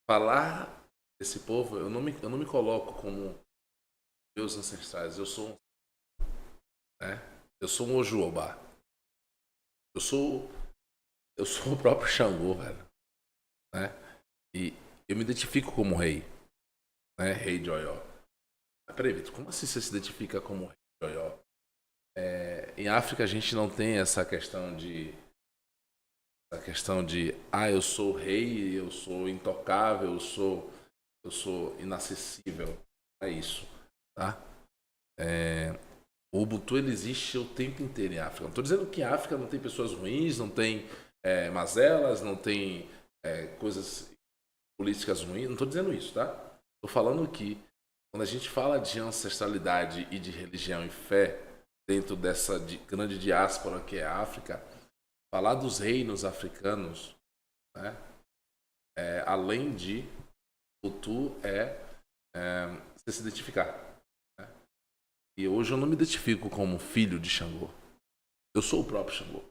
falar desse povo, eu não me coloco como meus ancestrais. Eu sou um Ojuobá. Eu sou o próprio Xangô, velho, né? E eu me identifico como rei, né? Rei de Oió. Mas peraí, Vitor, como assim você se identifica como rei de Oió? Em África a gente não tem essa questão de eu sou rei, eu sou intocável, eu sou inacessível. É isso, tá? O Ubuntu ele existe o tempo inteiro em África. Não estou dizendo que em África não tem pessoas ruins, não tem mazelas, não tem coisas políticas ruins. Não estou dizendo isso, tá? Estou falando que quando a gente fala de ancestralidade e de religião e fé dentro dessa grande diáspora que é a África, falar dos reinos africanos, né, além de Ubuntu você se identificar. Né? E hoje eu não me identifico como filho de Xangô. Eu sou o próprio Xangô.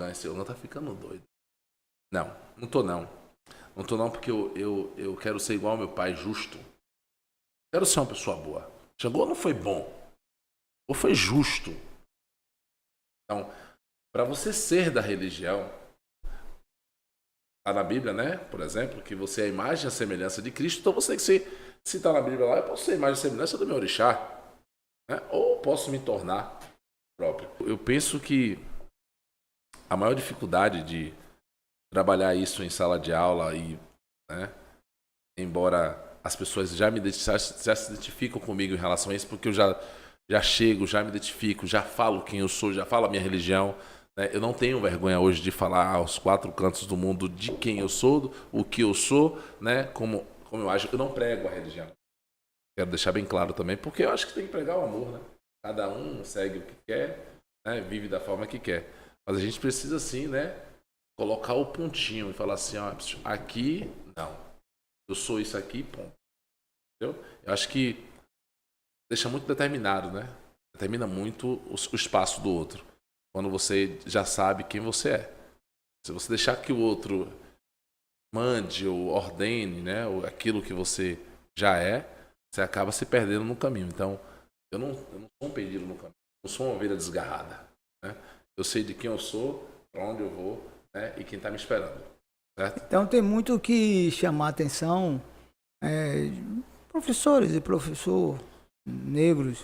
Esse Ogan tá ficando doido. Não tô não. Não tô não porque eu quero ser igual ao meu pai, justo. Quero ser uma pessoa boa. Xangô não foi bom. Ou foi justo. Então, para você ser da religião, tá na Bíblia, né? Por exemplo, que você é a imagem e a semelhança de Cristo. Então você se tá na Bíblia lá, eu posso ser a imagem e a semelhança do meu orixá. Né? Ou posso me tornar próprio. Eu penso que a maior dificuldade de trabalhar isso em sala de aula né, embora as pessoas já se identificam comigo em relação a isso, porque eu já chego, já me identifico, já falo quem eu sou, já falo a minha religião, né? Eu não tenho vergonha hoje de falar aos quatro cantos do mundo de quem eu sou, o que eu sou, né, como eu acho. Eu não prego a religião. Quero deixar bem claro também, porque eu acho que tem que pregar o amor, né? Cada um segue o que quer, né, vive da forma que quer. Mas a gente precisa, sim, né, colocar o pontinho e falar assim, ó, aqui, não. Eu sou isso aqui, ponto. Entendeu? Eu acho que deixa muito determinado, né? Determina muito o espaço do outro. Quando você já sabe quem você é. Se você deixar que o outro mande ou ordene, né, aquilo que você já é, você acaba se perdendo no caminho. Então, eu não sou um perdido no caminho. Eu não sou uma ovelha desgarrada. Né? Eu sei de quem eu sou, para onde eu vou, né, e quem está me esperando. Certo? Então tem muito que chamar a atenção, professores e professor negros,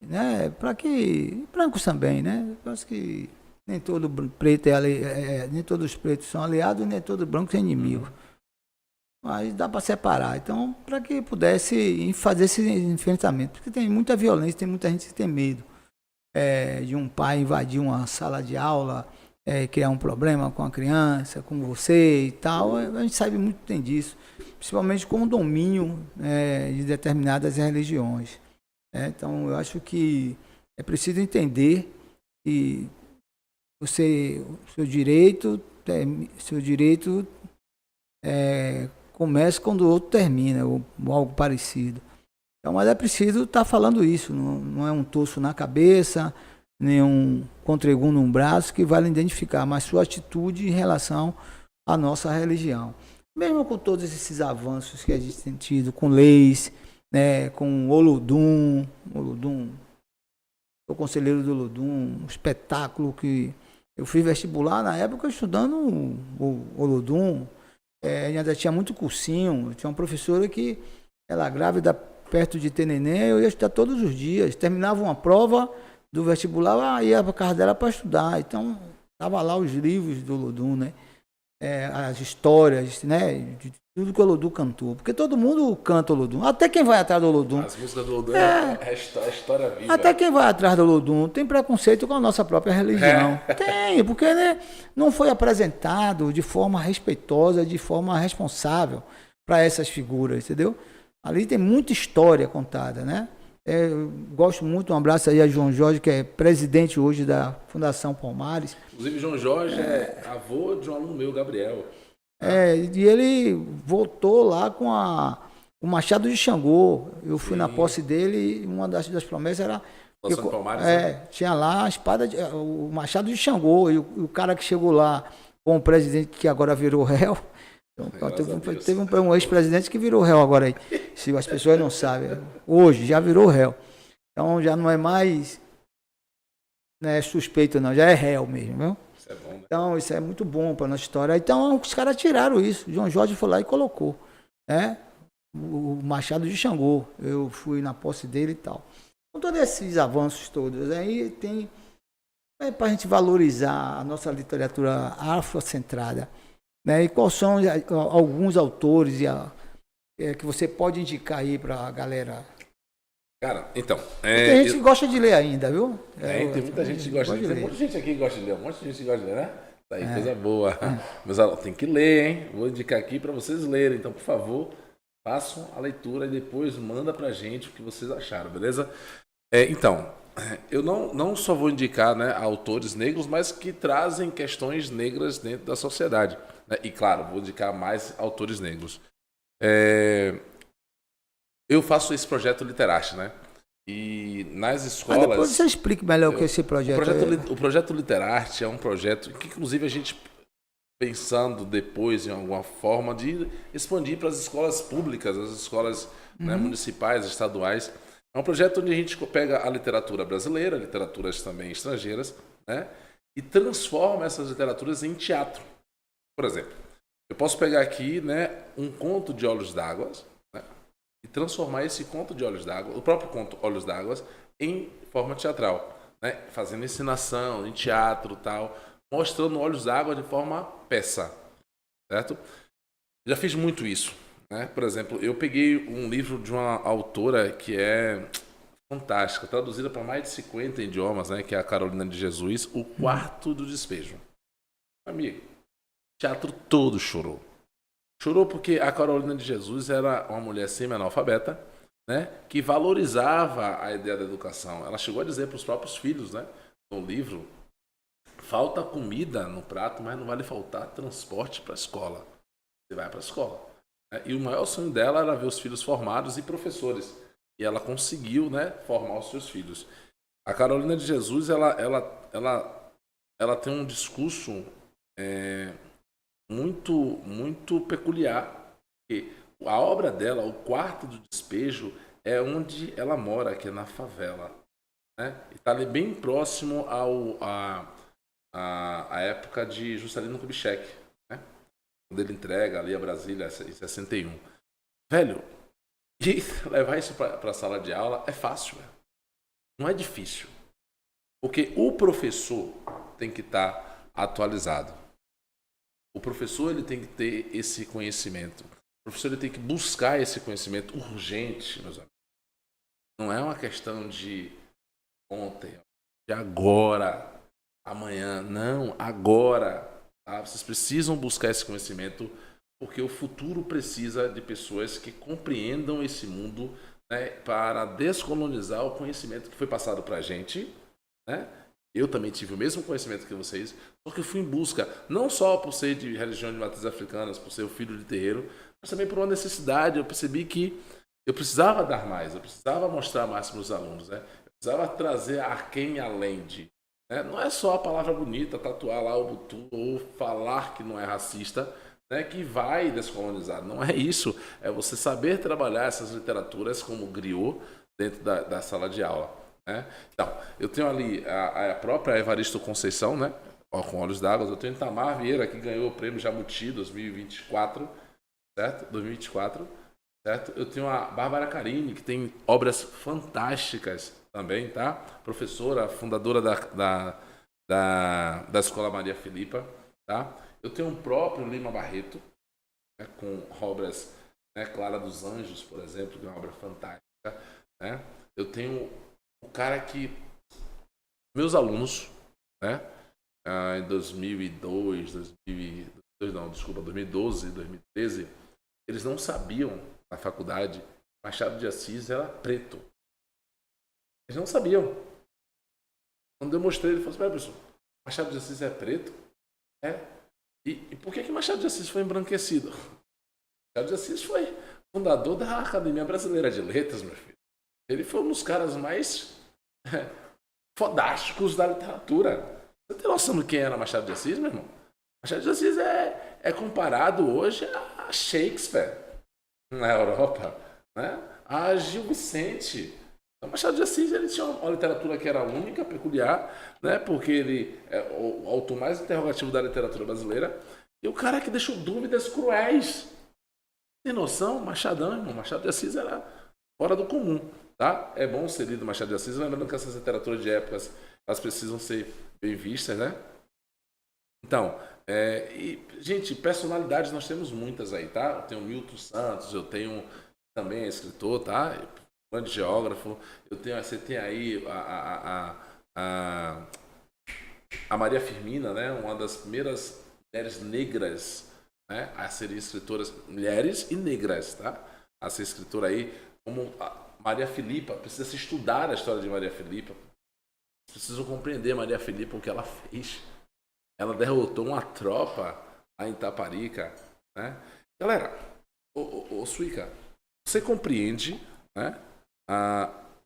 né, para que brancos também, né? Acho que nem todo preto nem todos os pretos são aliados, nem todo branco é inimigo. Mas dá para separar. Então, para que pudesse fazer esse enfrentamento, porque tem muita violência, tem muita gente que tem medo de um pai invadir uma sala de aula, criar um problema com a criança, com você e tal. A gente sabe muito tem disso, principalmente com o domínio de determinadas religiões. Então, eu acho que é preciso entender que o seu direito começa quando o outro termina, ou algo parecido. Então, mas é preciso estar falando isso, não é um tosso na cabeça, nem um contregun num braço que vai lhe identificar, mas sua atitude em relação à nossa religião. Mesmo com todos esses avanços que a gente tem tido, com leis, né, com Olodum, sou conselheiro do Olodum, um espetáculo que eu fiz vestibular na época estudando o Olodum, ainda tinha muito cursinho, tinha uma professora que ela grávida perto de ter neném, eu ia estudar todos os dias, terminava uma prova do vestibular, ia para casa dela para estudar, então tava lá os livros do Olodum, né? As histórias, né? De tudo que o Olodum cantou, porque todo mundo canta Olodum, até quem vai atrás do Olodum. As músicas do Olodum é história viva. Até quem vai atrás do Olodum tem preconceito com a nossa própria religião. Tem, porque né, não foi apresentado de forma respeitosa, de forma responsável para essas figuras, entendeu? Ali tem muita história contada, né? Eu gosto muito, um abraço aí a João Jorge, que é presidente hoje da Fundação Palmares. Inclusive, João Jorge é avô de um aluno meu, Gabriel. E ele voltou lá com o Machado de Xangô. Eu fui na posse dele e uma das promessas era. Fundação de Palmares, né? Tinha lá a espada, o Machado de Xangô. E o cara que chegou lá com o presidente que agora virou réu. Então, teve um ex-presidente que virou réu agora aí. Se as pessoas não sabem. Hoje já virou réu. Então já não é mais, né, suspeito, não. Já é réu mesmo, viu? Isso é bom, né? Então, isso é muito bom para a nossa história. Então, os caras tiraram isso. O João Jorge foi lá e colocou, né? O Machado de Xangô. Eu fui na posse dele e tal. Com todos esses avanços todos, aí tem para a gente valorizar a nossa literatura afrocentrada, né? E quais são alguns autores que você pode indicar aí para a galera? Cara, então. Tem gente que gosta de ler ainda, viu? Tem muita gente que gosta de ler. Tem um monte de gente aqui que gosta de ler. Um monte de gente que gosta de ler, né? Tá aí, coisa boa. Meus alunos, tem que ler, hein? Vou indicar aqui para vocês lerem. Então, por favor, façam a leitura e depois manda pra gente o que vocês acharam, beleza? Então, eu não só vou indicar, né, autores negros, mas que trazem questões negras dentro da sociedade, né? E, claro, vou indicar mais autores negros. Eu faço esse projeto Literaste, né? E nas escolas... depois você explique melhor o que é esse projeto. O projeto Literaste é um projeto que, inclusive, a gente pensando depois em alguma forma de expandir para as escolas públicas, as escolas, né, municipais, estaduais. É um projeto onde a gente pega a literatura brasileira, literaturas também estrangeiras, né, e transforma essas literaturas em teatro. Por exemplo, eu posso pegar aqui, né, um conto de Olhos d'Água, né, e transformar esse conto de Olhos d'Água, o próprio conto Olhos d'Água, em forma teatral, né, fazendo encenação, em teatro e tal, mostrando Olhos d'Água de forma peça, certo? Já fiz muito isso, né? Por exemplo, eu peguei um livro de uma autora que é fantástica, traduzida para mais de 50 idiomas, né? Que é a Carolina de Jesus, O Quarto do Despejo. Amigo, o teatro todo chorou. Chorou porque a Carolina de Jesus era uma mulher semi-analfabeta, né? Que valorizava a ideia da educação. Ela chegou a dizer para os próprios filhos, né? No livro, falta comida no prato, mas não vai lhe faltar transporte para a escola. Você vai para a escola. E o maior sonho dela era ver os filhos formados e professores. E ela conseguiu, né, formar os seus filhos. A Carolina de Jesus, ela tem um discurso muito, muito peculiar. E a obra dela, O Quarto do Despejo, é onde ela mora, que é na favela, né? E está ali bem próximo a época de Juscelino Kubitschek, né? Quando ele entrega ali a Brasília em 61. Velho, e levar isso para a sala de aula é fácil, velho. Não é difícil. Porque o professor tem que estar atualizado. O professor ele tem que ter esse conhecimento. O professor ele tem que buscar esse conhecimento urgente, meus amigos. Não é uma questão de ontem, de agora, amanhã. Não, agora. Tá? Vocês precisam buscar esse conhecimento porque o futuro precisa de pessoas que compreendam esse mundo, né, para descolonizar o conhecimento que foi passado para a gente, né? Eu também tive o mesmo conhecimento que vocês, porque eu fui em busca, não só por ser de religião de matrizes africanas, por ser o filho de terreiro, mas também por uma necessidade. Eu percebi que eu precisava dar mais, eu precisava mostrar mais para os alunos, né? Eu precisava trazer a quem além de. Né? Não é só a palavra bonita, tatuar lá o butu ou falar que não é racista, né, que vai descolonizar. Não é isso. É você saber trabalhar essas literaturas como griot dentro da sala de aula. Né? Então, eu tenho ali a própria Evaristo Conceição, né, com Olhos d'Água. Eu tenho Itamar Vieira, que ganhou o prêmio Jabuti 2024, certo? 2024, certo? Eu tenho a Bárbara Carini, que tem obras fantásticas também, tá? Professora, fundadora da Escola Maria Filipa, tá? Eu tenho o próprio Lima Barreto, né, com obras, né, Clara dos Anjos, por exemplo, que é uma obra fantástica, né? Eu tenho o cara que meus alunos, né, em 2012, 2013, eles não sabiam na faculdade Machado de Assis era preto. Eles não sabiam. Quando eu mostrei, ele falou assim, professor, Machado de Assis é preto? É. E por que Machado de Assis foi embranquecido? Machado de Assis foi fundador da Academia Brasileira de Letras, meu filho. Ele foi um dos caras mais fodásticos da literatura. Você tem noção do que era Machado de Assis, meu irmão? Machado de Assis é comparado hoje a Shakespeare na Europa, né? A Gil Vicente. Então, Machado de Assis ele tinha uma literatura que era única, peculiar, né? Porque ele é o autor mais interrogativo da literatura brasileira e o cara que deixou dúvidas cruéis. Tem noção? Machadão, irmão. Machado de Assis era fora do comum, tá? É bom ser lido Machado de Assis, lembrando que essas literaturas de épocas, elas precisam ser bem vistas, né? Então, gente, personalidades nós temos muitas aí, tá? Eu tenho Milton Santos, eu tenho também escritor, tá? Grande geógrafo. Você tem aí a Maria Firmina, né? Uma das primeiras mulheres negras, né? A serem escritoras, mulheres e negras, tá? A ser escritora aí, como a Maria Filipa. Precisa se estudar a história de Maria Filipa. Precisam compreender Maria Filipa, o que ela fez. Ela derrotou uma tropa lá em Itaparica, né? Galera, ô Suica, você compreende, né?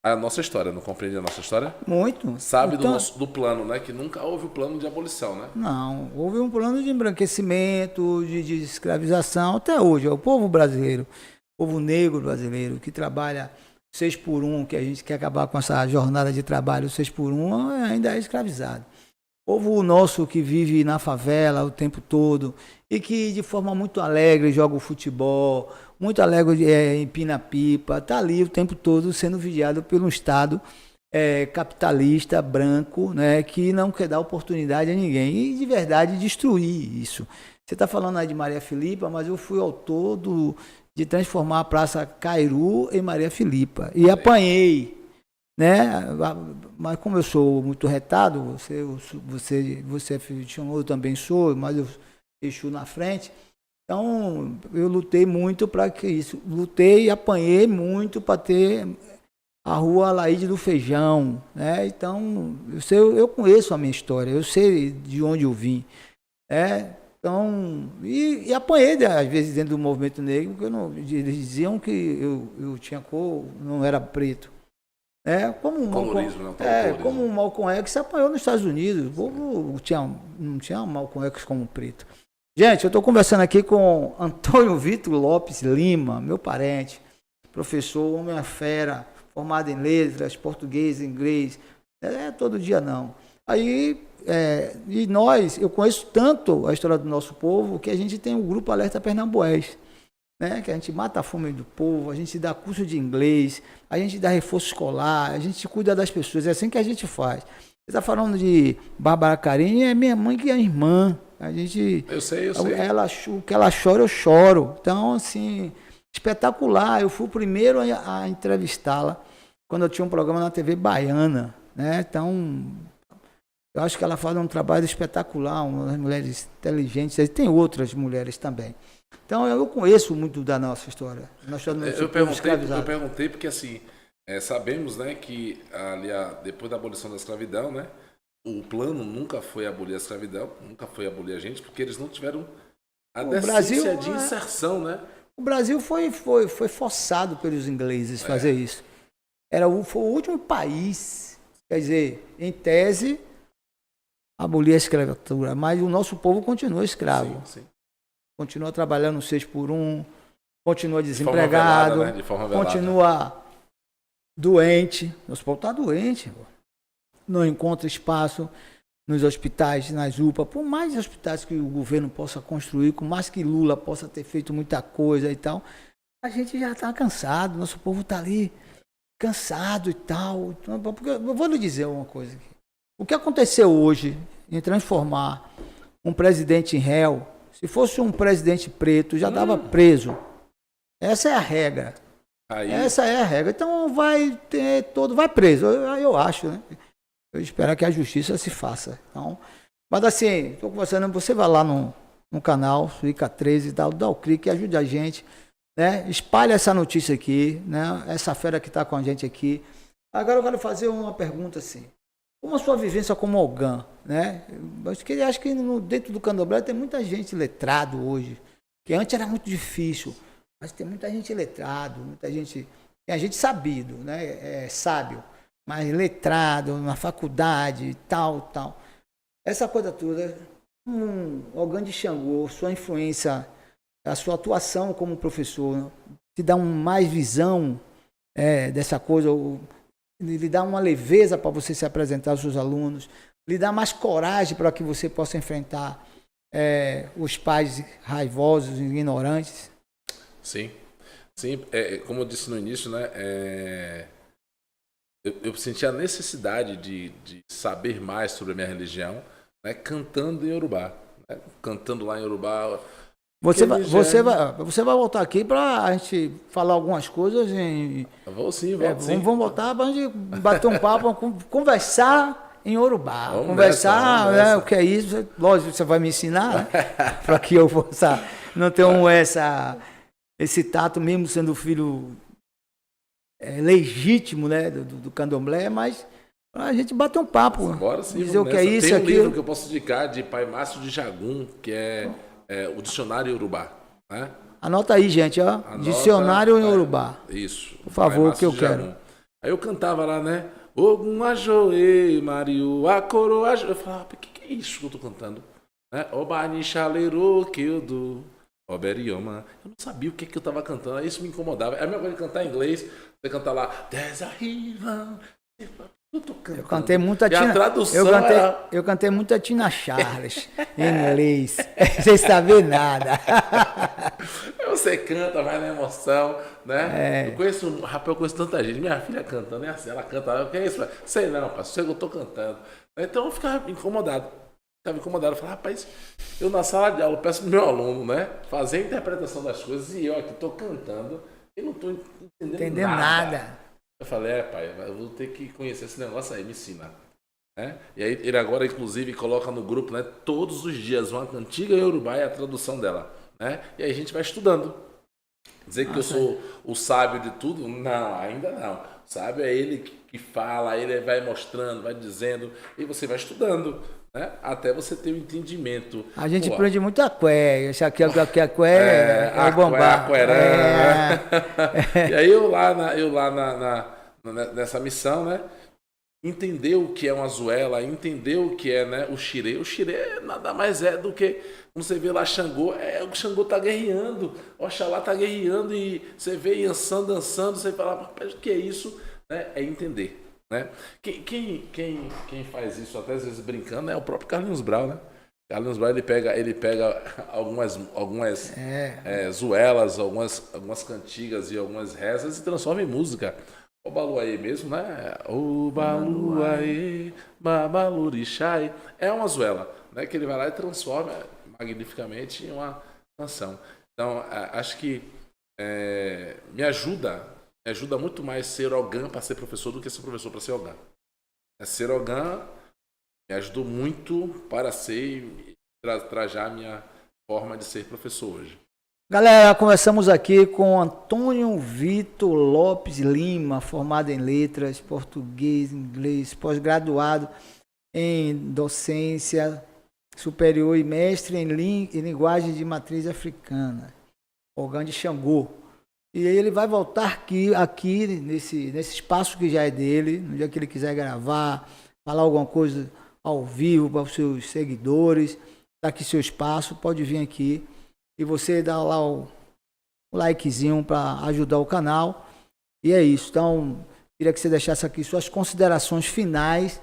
A nossa história, não compreende a nossa história? Muito. Sabe Então, do plano, né? Que nunca houve o plano de abolição, né? não, houve um plano de embranquecimento, de escravização, até hoje. É o povo brasileiro, o povo negro brasileiro, que trabalha 6 por 1, que a gente quer acabar com essa jornada de trabalho 6 por 1, ainda é escravizado. O povo nosso que vive na favela o tempo todo e que de forma muito alegre joga o futebol, muito alegre empina pipa, está ali o tempo todo sendo vigiado por um Estado capitalista, branco, né, que não quer dar oportunidade a ninguém e de verdade destruir isso. Você está falando aí de Maria Filipa, mas eu fui autor de transformar a Praça Cairu em Maria Filipa e apanhei. Né? Mas como eu sou muito retado, você chamou, eu também sou, mas eu deixo na frente. Então eu lutei muito para que isso, lutei e apanhei muito para ter a rua Alaide do Feijão, né? Então eu conheço a minha história, eu sei de onde eu vim, então e apanhei às vezes dentro do movimento negro, porque eles diziam que eu tinha cor, não era preto. Como o Malcolm X apanhou nos Estados Unidos. O povo não tinha Malcolm X como preto. Gente, eu estou conversando aqui com Antônio Vitor Lopes Lima, meu parente, professor, homem fera, formado em letras, português, inglês. Todo dia não. Aí, eu conheço tanto a história do nosso povo que a gente tem o grupo Alerta Pernambués. Né, que a gente mata a fome do povo, a gente dá curso de inglês, a gente dá reforço escolar, a gente cuida das pessoas, é assim que a gente faz. Você está falando de Bárbara Carini, é minha mãe que é irmã. A gente, eu sei. O que ela chora, eu choro. Então, assim, espetacular. Eu fui o primeiro a entrevistá-la quando eu tinha um programa na TV Baiana. Né? Então, eu acho que ela faz um trabalho espetacular, uma das mulheres inteligentes, e tem outras mulheres também. Então, eu conheço muito da nossa história. Eu perguntei porque, assim, sabemos, né, que ali, depois da abolição da escravidão, né, o plano nunca foi abolir a escravidão, nunca foi abolir a gente, porque eles não tiveram a decência de inserção, né? O Brasil foi forçado pelos ingleses a fazer isso. Foi o último país, quer dizer, em tese, abolir a escravatura, mas o nosso povo continua escravo. Sim, sim. Continua trabalhando 6 por 1, continua desempregado, de forma velada, continua doente. Nosso povo está doente. Não encontra espaço nos hospitais, nas UPA. Por mais hospitais que o governo possa construir, por mais que Lula possa ter feito muita coisa e tal, a gente já está cansado. Nosso povo está ali cansado e tal. Porque eu vou lhe dizer uma coisa aqui. O que aconteceu hoje em transformar um presidente em réu, se fosse um presidente preto, já estava preso. Essa é a regra. Essa é a regra. Então vai preso, eu acho, né? Eu espero que a justiça se faça. Então, mas assim, estou conversando, você vai lá no canal, Suica 13, dá o clique, ajude a gente, né? Espalha essa notícia aqui, né? Essa fera que está com a gente aqui. Agora eu quero fazer uma pergunta assim. Como a sua vivência como Ogã, né? Acho que dentro do candomblé tem muita gente letrado hoje, que antes era muito difícil, mas tem muita gente letrado, muita gente, tem a gente sabido, né? Sábio, mas letrado, na faculdade, tal. Essa coisa toda, Ogã de Xangô, sua influência, a sua atuação como professor, te dá mais visão dessa coisa, lhe dá uma leveza para você se apresentar aos seus alunos, lhe dá mais coragem para que você possa enfrentar os pais raivosos, ignorantes. Sim, como eu disse no início, né, eu senti a necessidade de saber mais sobre a minha religião, né, cantando em Yorubá, né, cantando lá em Yorubá. Você vai voltar aqui para a gente falar algumas coisas. Vou sim, volto sim. Vamos voltar para a gente bater um papo, conversar em Yorubá. Vamos conversar, nessa. O que é isso. Lógico, você vai me ensinar, né? Para que eu possa não ter esse tato, mesmo sendo filho legítimo, né, do candomblé, mas a gente bater um papo. Bora sim, dizer o que é isso, tem um aquilo. livro que eu posso indicar de Pai Márcio de Jagum, que é o Dicionário Yorubá, né? Anota aí, gente, ó. Dicionário em Yorubá. Isso. Por favor, que eu quero. Aí eu cantava lá, né? Ogum ajoe, Mariu, a coroa. Eu falava, o que é isso que eu tô cantando? Né? Obani chaleiro que eu dou. Oberioma. Eu não sabia o que eu tava cantando, aí isso me incomodava. É a mesma coisa de cantar em inglês, você cantar lá, There's a river. Eu cantei muito a Tina. Eu cantei muito a Tina Charles em inglês. Sem saber nada. Você canta, vai na emoção, né? Eu conheço tanta gente. Minha filha cantando, ela canta. O que é isso? Sei não, parceiro, eu tô cantando. Então eu ficava incomodado. Eu falava, rapaz, eu na sala de aula peço pro meu aluno, né? Fazer a interpretação das coisas e eu aqui tô cantando e não tô entendendo nada. Eu falei, pai, eu vou ter que conhecer esse negócio aí, me ensina. Né? E aí ele agora, inclusive, coloca no grupo, né, todos os dias uma cantiga Yorubá e a tradução dela. Né? E aí a gente vai estudando. Dizer que eu sou o sábio de tudo? Não, ainda não. O sábio é ele que fala, ele vai mostrando, vai dizendo, e você vai estudando. Né? Até você ter o entendimento. A gente aprende muito a cué. Isso aqui é cué, é bombar. E aí eu lá nessa missão, né? Entender o que é uma zuela, entender o que é, né, o xirê. O xirê nada mais é do que, quando você vê lá Xangô, o Xangô tá guerreando, o Oxalá tá guerreando e você vê Yansan dançando, você fala, o que é isso? Né? É entender. Né? Quem faz isso até às vezes brincando é o próprio Carlinhos Brau, né? Carlinhos Brau ele pega algumas zuelas, algumas cantigas e algumas rezas e transforma em música. O Baluaê mesmo, né? O Baluaê, Babalurixai é uma zuela, né? Que ele vai lá e transforma magnificamente em uma canção. Então acho que me ajuda muito mais ser Ogã para ser professor do que ser professor para ser Ogã. Ser Ogã me ajudou muito para ser e trajar a minha forma de ser professor hoje. Galera, começamos aqui com Antônio Vitor Lopes Lima, formado em letras, português, inglês, pós-graduado em docência superior e mestre em linguagem de matriz africana, Ogã de Xangô. E aí ele vai voltar aqui nesse espaço que já é dele, no dia que ele quiser gravar, falar alguma coisa ao vivo para os seus seguidores, tá aqui seu espaço, pode vir aqui e você dá lá o likezinho para ajudar o canal. E é isso. Então, queria que você deixasse aqui suas considerações finais,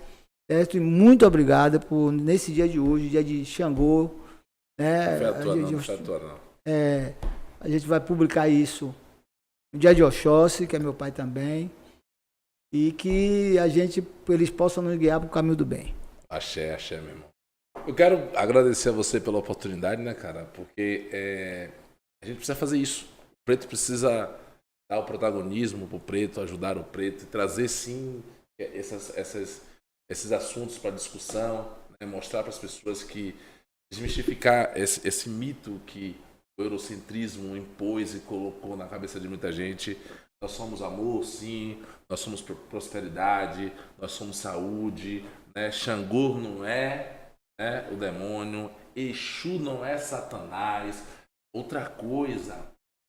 certo? E muito obrigado por, nesse dia de hoje, dia de Xangô. A gente vai publicar isso no dia de Oxóssi, que é meu pai também, e que eles possam nos guiar para o caminho do bem. Axé, meu irmão. Eu quero agradecer a você pela oportunidade, né, cara? Porque a gente precisa fazer isso. O preto precisa dar o protagonismo pro preto, ajudar o preto, e trazer, sim, esses assuntos para discussão, né? Mostrar para as pessoas que desmistificar esse mito que o eurocentrismo impôs e colocou na cabeça de muita gente. Nós somos amor, sim. Nós somos prosperidade. Nós somos saúde. Né? Xangô não é, né, o demônio. Exu não é Satanás. Outra coisa,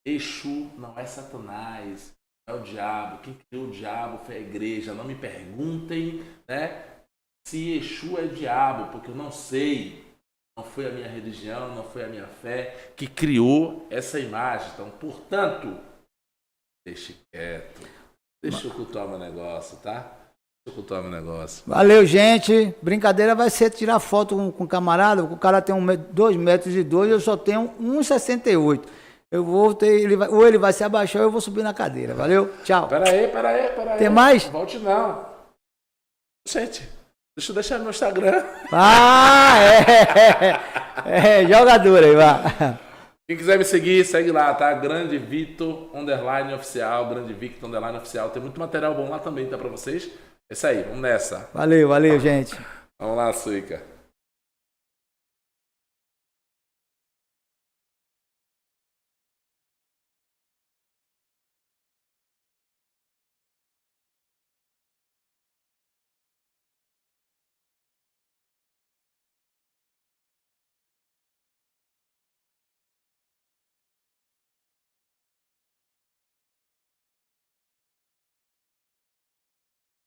Exu não é Satanás. Não é o diabo. Quem criou o diabo foi a igreja. Não me perguntem, né, se Exu é diabo, porque eu não sei. Não foi a minha religião, não foi a minha fé que criou essa imagem. Então, portanto, deixe quieto. Deixa eu cultuar meu negócio, tá? Deixa eu cultuar meu negócio. Valeu, gente. Brincadeira vai ser tirar foto com o camarada. O cara tem 2 metros e 2, eu só tenho 1,68. Eu vou ter, ou ele vai se abaixar ou eu vou subir na cadeira. Valeu? Tchau. Peraí. Tem mais? Volte não. Gente, deixa eu deixar no meu Instagram. Ah, jogador aí, vai. Quem quiser me seguir, segue lá, tá? Grande Victor _oficial, Grande Victor _oficial. Tem muito material bom lá também, tá? Pra vocês. É isso aí, vamos nessa. Valeu, gente. Vamos lá, Suica.